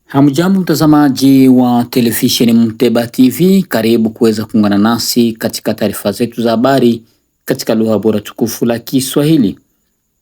Hamjambo mtazamaji wa televisheni Muteba TV, karibu kuweza kuungana nasi katika taarifa zetu za habari katika lugha bora tukufu la Kiswahili.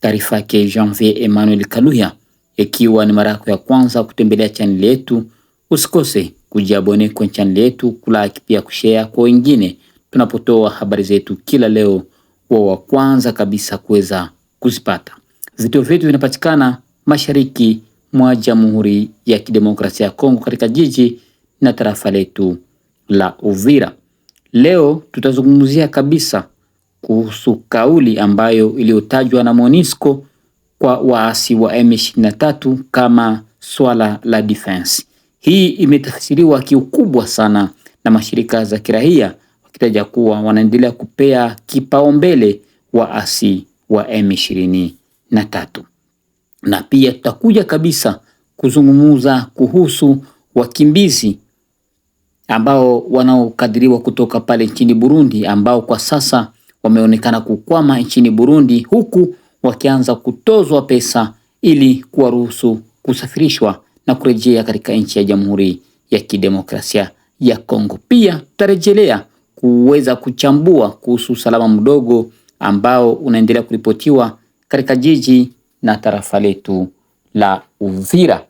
Taarifa yake Janvier Emmanuel Kaluya. Ikiwa ni mara yako ya kwanza kutembelea channel yetu, usikose kujiabone kwa channel yetu, kulike pia kushare kwa wengine tunapotoa habari zetu kila leo, wa kwanza kabisa kuweza kuzipata. Vituo vyetu vinapatikana mashariki mwa Jamhuri ya Kidemokrasia ya Kongo katika jiji na tarafa letu la Uvira. Leo tutazungumzia kabisa kuhusu kauli ambayo iliyotajwa na MONUSCO kwa waasi wa M23 kama swala la defense. Hii imetafsiriwa kiukubwa sana na mashirika za kiraia, wakitaja kuwa wanaendelea kupea kipaumbele waasi wa M23. Na pia tutakuja kabisa kuzungumza kuhusu wakimbizi ambao wanaokadiriwa kutoka pale nchini Burundi, ambao kwa sasa wameonekana kukwama nchini Burundi, huku wakianza kutozwa pesa ili kuwaruhusu kusafirishwa na kurejea katika nchi ya Jamhuri ya Kidemokrasia ya Kongo. Pia tutarejelea kuweza kuchambua kuhusu usalama mdogo ambao unaendelea kuripotiwa katika jiji na tarafa letu la Uvira.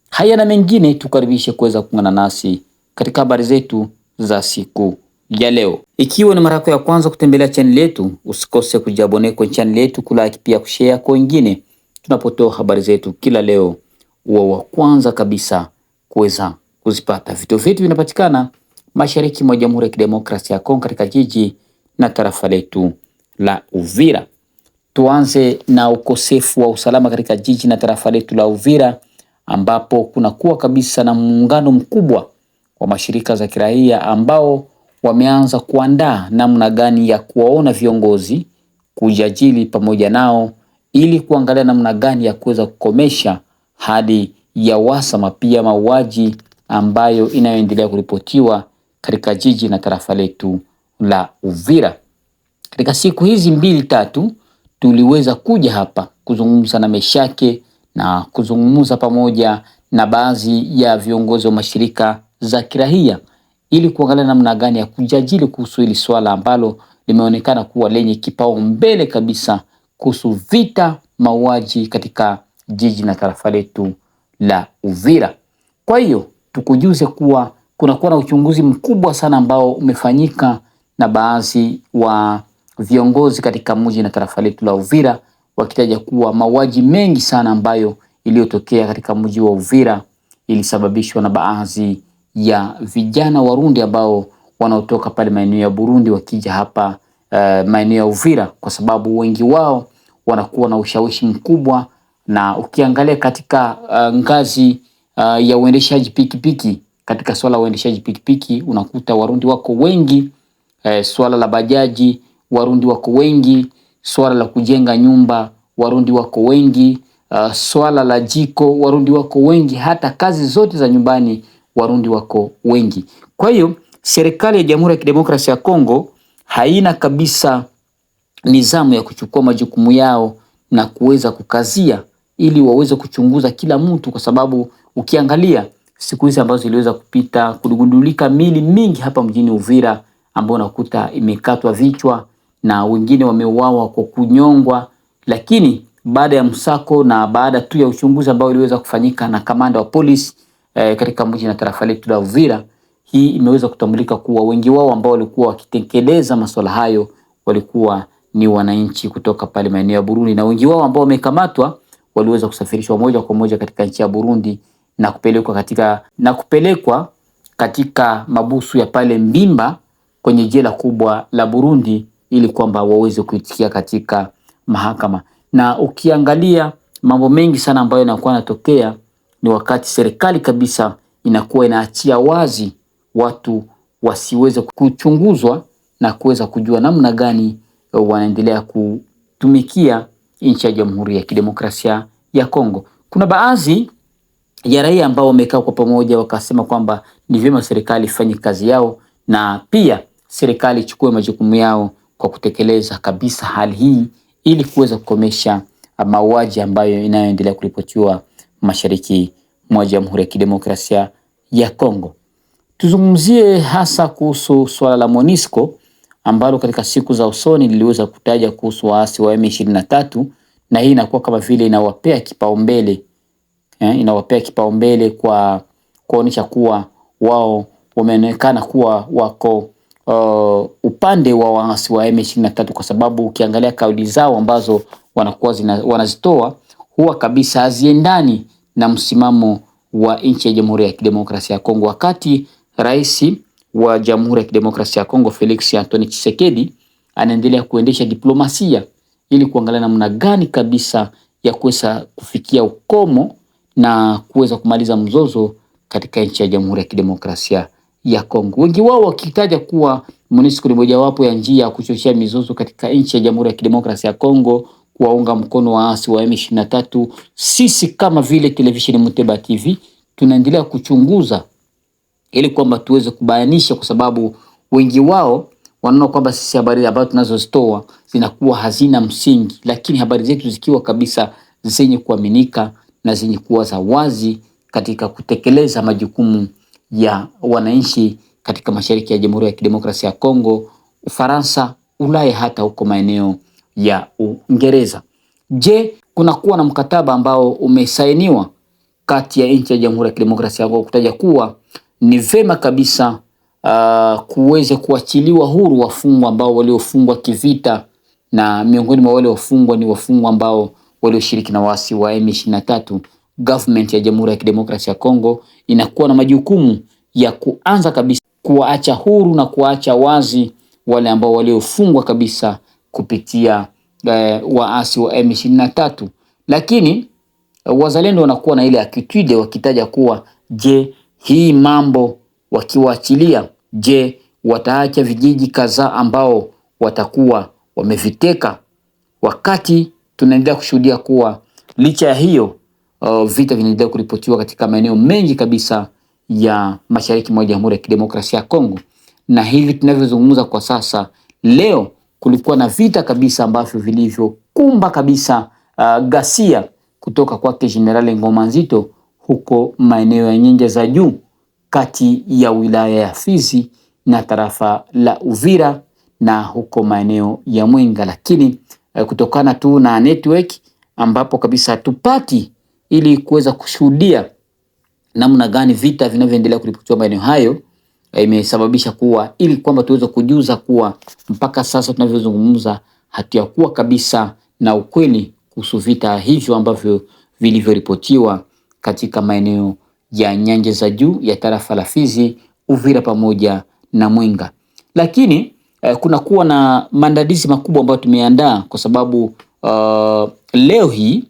Haya na mengine, tukaribishe kuweza kuungana nasi katika habari zetu za siku ya leo. Ikiwa ni mara yako ya kwanza kutembelea channel yetu, usikose kujiabone kwa channel yetu, kulike pia kushare kwa wengine tunapotoa habari zetu kila leo, wa kwanza kabisa kuweza kuzipata. Vituo vyetu vinapatikana mashariki mwa Jamhuri ya Kidemokrasia ya Kongo katika jiji na tarafa letu la Uvira. Tuanze na ukosefu wa usalama katika jiji na tarafa letu la Uvira, ambapo kuna kuwa kabisa na muungano mkubwa wa mashirika za kiraia ambao wameanza kuandaa namna gani ya kuwaona viongozi, kujadili pamoja nao ili kuangalia namna gani ya kuweza kukomesha hali ya uhasama pia mauaji ambayo inayoendelea kuripotiwa katika jiji na tarafa letu la Uvira. Katika siku hizi 2-3 tuliweza kuja hapa kuzungumza na Meshake na kuzungumza pamoja na baadhi ya viongozi wa mashirika za kiraia ili kuangalia namna gani ya kujadili kuhusu hili swala ambalo limeonekana kuwa lenye kipaumbele kabisa kuhusu vita mauaji katika jiji na tarafa letu la Uvira. Kwa hiyo tukujuze kuwa kunakuwa na uchunguzi mkubwa sana ambao umefanyika na baadhi wa viongozi katika mji na tarafa letu la Uvira, wakitaja kuwa mauaji mengi sana ambayo iliyotokea katika mji wa Uvira ilisababishwa na baadhi ya vijana Warundi ambao wanaotoka pale maeneo ya Burundi wakija hapa maeneo ya Uvira, kwa sababu wengi wao wanakuwa na ushawishi mkubwa. Na ukiangalia katika ngazi ya uendeshaji pikipiki, katika swala uendeshaji pikipiki unakuta Warundi wako wengi, swala la bajaji Warundi wako wengi, swala la kujenga nyumba Warundi wako wengi, swala la jiko Warundi wako wengi, hata kazi zote za nyumbani Warundi wako wengi. Kwa hiyo serikali ya Jamhuri ya Kidemokrasia ya Kongo haina kabisa nizamu ya kuchukua majukumu yao na kuweza kukazia ili waweze kuchunguza kila mtu, kwa sababu ukiangalia siku hizi ambazo ziliweza kupita kuligundulika mili mingi hapa mjini Uvira ambao unakuta imekatwa vichwa na wengine wameuawa kwa kunyongwa. Lakini baada ya msako na baada tu ya uchunguzi ambao uliweza kufanyika na kamanda wa polisi katika mji na tarafa letu la Uvira, hii imeweza kutambulika kuwa wengi wao ambao walikuwa wakitekeleza masuala hayo walikuwa ni wananchi kutoka pale maeneo ya Burundi, na wengi wao ambao wamekamatwa waliweza kusafirishwa moja kwa moja katika nchi ya Burundi na kupelekwa katika mabusu ya pale Mbimba kwenye jela kubwa la Burundi ili kwamba waweze kuitikia katika mahakama. Na ukiangalia mambo mengi sana ambayo yanakuwa yanatokea ni wakati serikali kabisa inakuwa inaachia wazi watu wasiweze kuchunguzwa na kuweza kujua namna gani wanaendelea kutumikia nchi ya Jamhuri ya Kidemokrasia ya Kongo. Kuna baadhi ya raia ambao wamekaa kwa pamoja wakasema kwamba ni vyema serikali ifanye kazi yao na pia serikali ichukue majukumu yao kwa kutekeleza kabisa hali hii ili kuweza kukomesha mauaji ambayo inayoendelea kuripotiwa mashariki mwa Jamhuri ya Kidemokrasia ya Kongo. Tuzungumzie hasa kuhusu swala la MONUSCO ambalo katika siku za usoni liliweza kutaja kuhusu waasi wa M23, na hii inakuwa kama vile inawapea kipaumbele kwa kuonyesha kuwa wao wameonekana kuwa wako upande wa waasi wa M23, kwa sababu ukiangalia kauli zao ambazo wanakuwa wanazitoa huwa kabisa haziendani na msimamo wa nchi ya Jamhuri ya Kidemokrasia ya Kongo, wakati Rais wa Jamhuri ya Kidemokrasia ya Kongo Felix Antoine Tshisekedi anaendelea kuendesha diplomasia ili kuangalia namna gani kabisa ya kuweza kufikia ukomo na kuweza kumaliza mzozo katika nchi ya Jamhuri ya Kidemokrasia ya Kongo. Wengi wao wakitaja kuwa MONUSCO ni mojawapo ya njia ya kuchochea mizozo katika nchi ya Jamhuri ya Kidemokrasia ya Kongo, kuwaunga mkono waasi wa M23. Sisi kama vile televisheni Muteba TV tunaendelea kuchunguza ili kwamba tuweze kubainisha, kwa sababu wengi wao wanaona kwamba sisi habari ambazo tunazozitoa zinakuwa hazina msingi, lakini habari zetu zikiwa kabisa zenye kuaminika na zenye kuwa za wazi katika kutekeleza majukumu ya wananchi katika mashariki ya Jamhuri ya Kidemokrasia ya Kongo, Ufaransa, Ulaya, hata huko maeneo ya Uingereza. Je, kuna kuwa na mkataba ambao umesainiwa kati ya nchi ya Jamhuri ya Kidemokrasia ya Kongo kutaja kuwa ni vema kabisa kuweze kuachiliwa huru wafungwa ambao waliofungwa kivita, na miongoni mwa wale wafungwa ni wafungwa ambao walioshiriki na waasi wa M23. Government ya Jamhuri ya Kidemokrasia ya Kongo inakuwa na majukumu ya kuanza kabisa kuwaacha huru na kuacha wazi wale ambao waliofungwa kabisa kupitia waasi wa M23, lakini wazalendo wanakuwa na ile attitude wakitaja kuwa je, hii mambo wakiwaachilia, je, wataacha vijiji kadhaa ambao watakuwa wameviteka? Wakati tunaendelea kushuhudia kuwa licha ya hiyo vita vinaendelea kuripotiwa katika maeneo mengi kabisa ya mashariki mwa Jamhuri ya Kidemokrasia ya Kongo, na hivi tunavyozungumza kwa sasa, leo kulikuwa na vita kabisa ambavyo vilivyokumba kabisa ghasia kutoka kwake General Ngoma Nzito huko maeneo ya nyanja za juu kati ya wilaya ya Fizi na tarafa la Uvira na huko maeneo ya Mwenga, lakini kutokana tu na network ambapo kabisa tupati ili kuweza kushuhudia namna gani vita vinavyoendelea kuripotiwa maeneo hayo, imesababisha kuwa ili kwamba tuweze kujuza kuwa mpaka sasa tunavyozungumza hatuyakuwa kabisa na ukweli kuhusu vita hivyo ambavyo vilivyoripotiwa katika maeneo ya nyanja za juu ya tarafa la Fizi, Uvira pamoja na Mwenga. Lakini kuna kuwa na maandalizi makubwa ambayo tumeandaa, kwa sababu leo hii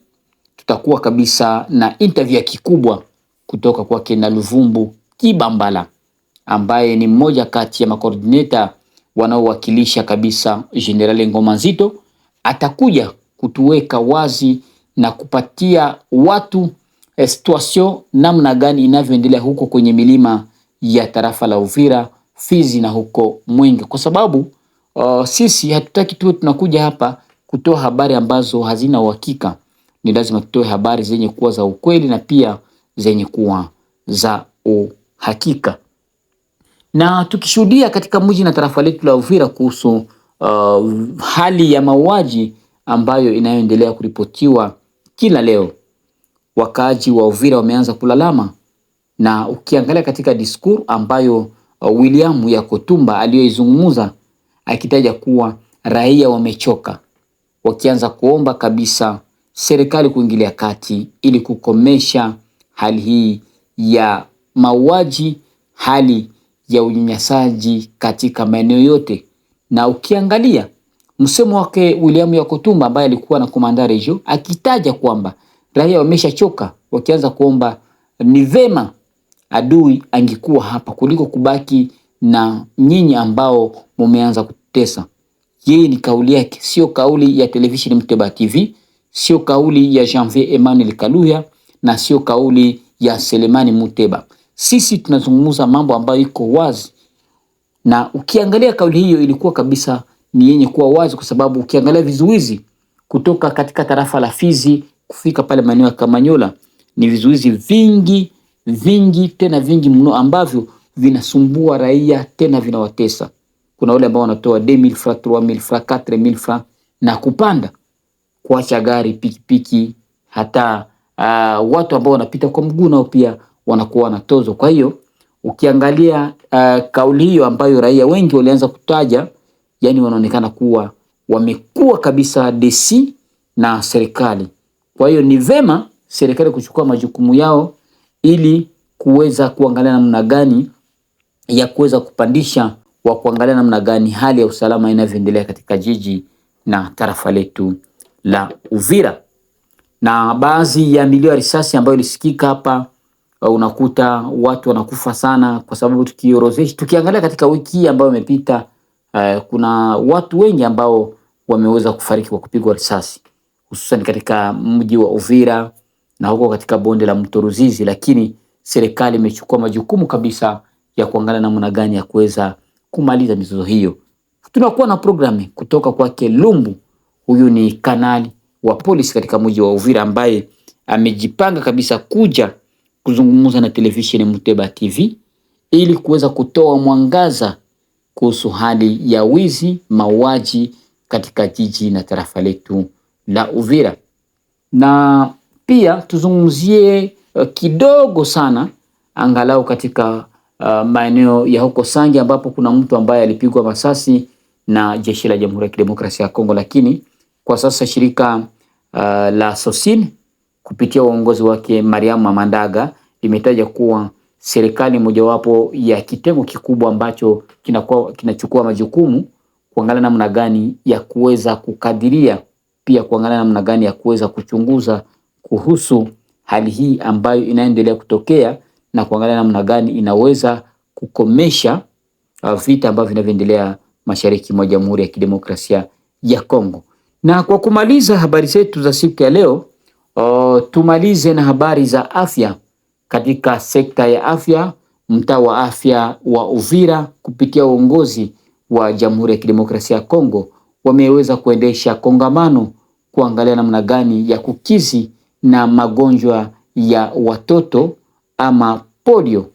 tutakuwa kabisa na interview kikubwa kutoka kwa Kena Luvumbu Kibambala ambaye ni mmoja kati ya makoordineta wanaowakilisha kabisa General Ngoma Nzito. Atakuja kutuweka wazi na kupatia watu situation namna gani inavyoendelea huko kwenye milima ya tarafa la Uvira, Fizi na huko Mwenga, kwa sababu sisi hatutaki tuwe tunakuja hapa kutoa habari ambazo hazina uhakika. Ni lazima tutoe habari zenye kuwa za ukweli na pia zenye kuwa za uhakika. Na tukishuhudia katika mji na tarafa letu la Uvira kuhusu hali ya mauaji ambayo inayoendelea kuripotiwa kila leo, wakaaji wa Uvira wameanza kulalama, na ukiangalia katika discours ambayo William Yakotumba aliyoizungumza akitaja kuwa raia wamechoka, wakianza kuomba kabisa serikali kuingilia kati ili kukomesha hali hii ya mauaji, hali ya unyanyasaji katika maeneo yote. Na ukiangalia msemo wake William Yakotumba ambaye alikuwa na komanda region akitaja kwamba raia wameshachoka, wakianza kuomba ni vema adui angekuwa hapa kuliko kubaki na nyinyi ambao mumeanza kutesa. Yeye ni kauli yake, sio kauli ya televisheni Muteba TV, sio kauli ya Janvier Emmanuel Kaluya na sio kauli ya Selemani Muteba. Sisi tunazungumza mambo ambayo iko wazi, na ukiangalia kauli hiyo ilikuwa kabisa ni yenye kuwa wazi, kwa sababu ukiangalia vizuizi kutoka katika tarafa la Fizi kufika pale maeneo ya Kamanyola ni vizuizi vingi tena vingi mno ambavyo vinasumbua raia tena vinawatesa. Kuna wale ambao wanatoa 2000 francs, 3000 francs, 4000 francs na kupanda, kuacha gari, pikipiki, hata watu ambao wanapita kwa mguu nao pia wanakuwa wanatozwa. Kwa hiyo ukiangalia kauli hiyo ambayo raia wengi walianza kutaja, yani wanaonekana kuwa wamekuwa kabisa desi na serikali. Kwa hiyo ni vema serikali kuchukua majukumu yao ili kuweza kuangalia namna gani ya kuweza kupandisha, wa kuangalia namna gani hali ya usalama inavyoendelea katika jiji na tarafa letu la Uvira. Na baadhi ya milio ya risasi ambayo ilisikika hapa, unakuta watu wanakufa sana kwa sababu tukiangalia katika wiki hii ambayo imepita, kuna watu wengi ambao wameweza kufariki kwa kupigwa risasi, hususan katika mji wa Uvira na huko katika bonde la Mto Ruzizi. Lakini serikali imechukua majukumu kabisa ya kuangalia namna gani ya kuweza kumaliza mizozo hiyo. Tunakuwa na programu kutoka kwake Lumbu. Huyu ni kanali wa polisi katika mji wa Uvira ambaye amejipanga kabisa kuja kuzungumza na televisheni Muteba TV ili kuweza kutoa mwangaza kuhusu hali ya wizi, mauaji katika jiji na tarafa letu la Uvira. Na pia tuzungumzie kidogo sana angalau katika maeneo ya huko Sange ambapo kuna mtu ambaye alipigwa masasi na jeshi la Jamhuri ya Kidemokrasia ya Kongo. Lakini kwa sasa shirika la Sosin kupitia uongozi wake Mariam Mandaga limetaja kuwa serikali mojawapo ya kitengo kikubwa ambacho kinachukua majukumu kuangalia namna gani ya kuweza kukadiria, pia kuangalia namna gani ya kuweza kuchunguza kuhusu hali hii ambayo inaendelea kutokea na kuangalia namna gani inaweza kukomesha vita ambavyo vinavyoendelea mashariki mwa Jamhuri ya Kidemokrasia ya Kongo. Na kwa kumaliza habari zetu za siku ya leo, tumalize na habari za afya. Katika sekta ya afya, mtaa wa afya wa Uvira kupitia uongozi wa Jamhuri ya Kidemokrasia ya Kongo wameweza kuendesha kongamano kuangalia namna gani ya kukizi na magonjwa ya watoto ama polio,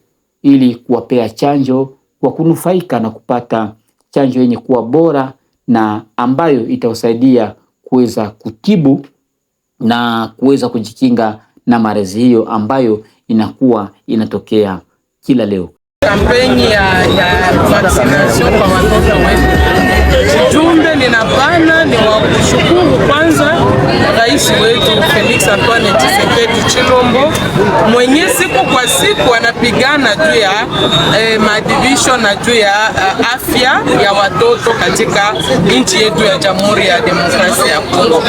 ili kuwapea chanjo kwa kunufaika na kupata chanjo yenye kuwa bora na ambayo itawasaidia kuweza kutibu na kuweza kujikinga na maradhi hiyo ambayo inakuwa inatokea kila leo. Kampeni ya vaccination kwa watoto wetu. Jumbe ninapana ni wa kushukuru kwanza rais wetu Felix Antoine Tshisekedi Chilombo mwenye siku kwa siku anapigana juu ya maadibisho na juu ya afya ya watoto katika nchi yetu ya Jamhuri ya Demokrasia ya Kongo.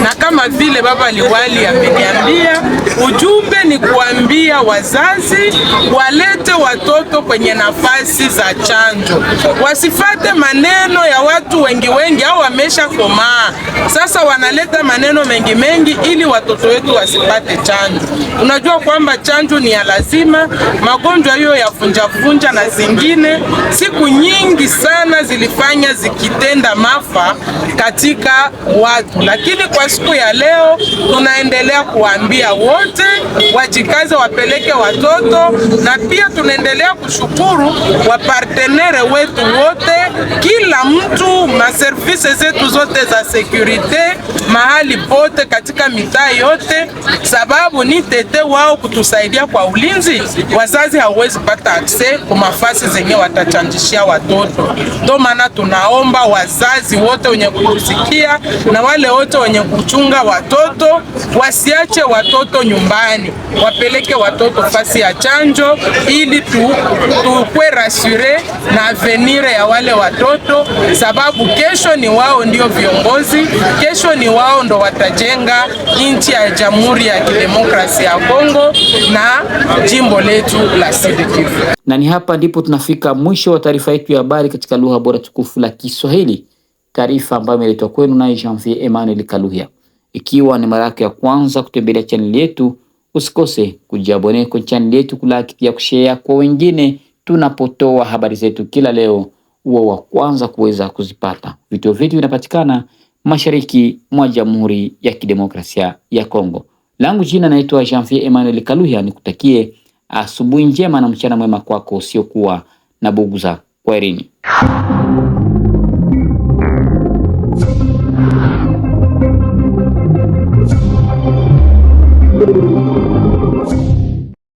Na kama vile baba liwali ameniambia, ujumbe ni kuambia wazazi walete watoto kwenye nafasi za chanjo, wasifate maneno ya watu wengi au wamesha komaa. Sasa wanaleta maneno mengi ili watoto wetu wasipate chanjo. Unajua kwamba chanjo ni ya lazima. Magonjwa hiyo ya vunja na zingine siku nyingi sana zilifanya zikitenda maafa katika watu, lakini kwa siku ya leo tunaendelea kuambia wote wajikaze wapeleke watoto, na pia tunaendelea kushukuru wapartenere wetu wote, kila mtu, maservise zetu zote za securite mahali pote katika mitaa yote, sababu ni tete wao kutusaidia kwa ulinzi. Wazazi hawezi pata akse kwa mafasi zenye watachanjishia watoto. Ndio maana tunaomba wazazi wote wenye kusikia na wale wote wenye kuchunga watoto wasiache watoto nyumbani, wapeleke watoto fasi ya chanjo ili tukwe rasure na avenir ya wale watoto, sababu kesho ni wao ndio viongozi, kesho ni wao ndo watajenga nchi ya Jamhuri ya Kidemokrasia ya Kongo na jimbo letu la Sud Kivu. Na ni hapa ndipo tunafika mwisho wa taarifa yetu ya habari katika lugha bora tukufu la Kiswahili, taarifa ambayo imeletwa kwenu na Janvier Emmanuel Kaluhia. Ikiwa ni mara yako ya kwanza kutembelea channel yetu, usikose kujiabone kwa channel yetu, kulike pia kushare kwa wengine tunapotoa habari zetu kila leo, uwe wa kwanza kuweza kuzipata. Vituo vyetu vinapatikana mashariki mwa Jamhuri ya Kidemokrasia ya Kongo. Langu jina naitwa Janvier Emmanuel Kaluya, nikutakie asubuhi njema na mchana mwema kwako usiokuwa na buguza. Kwaherini.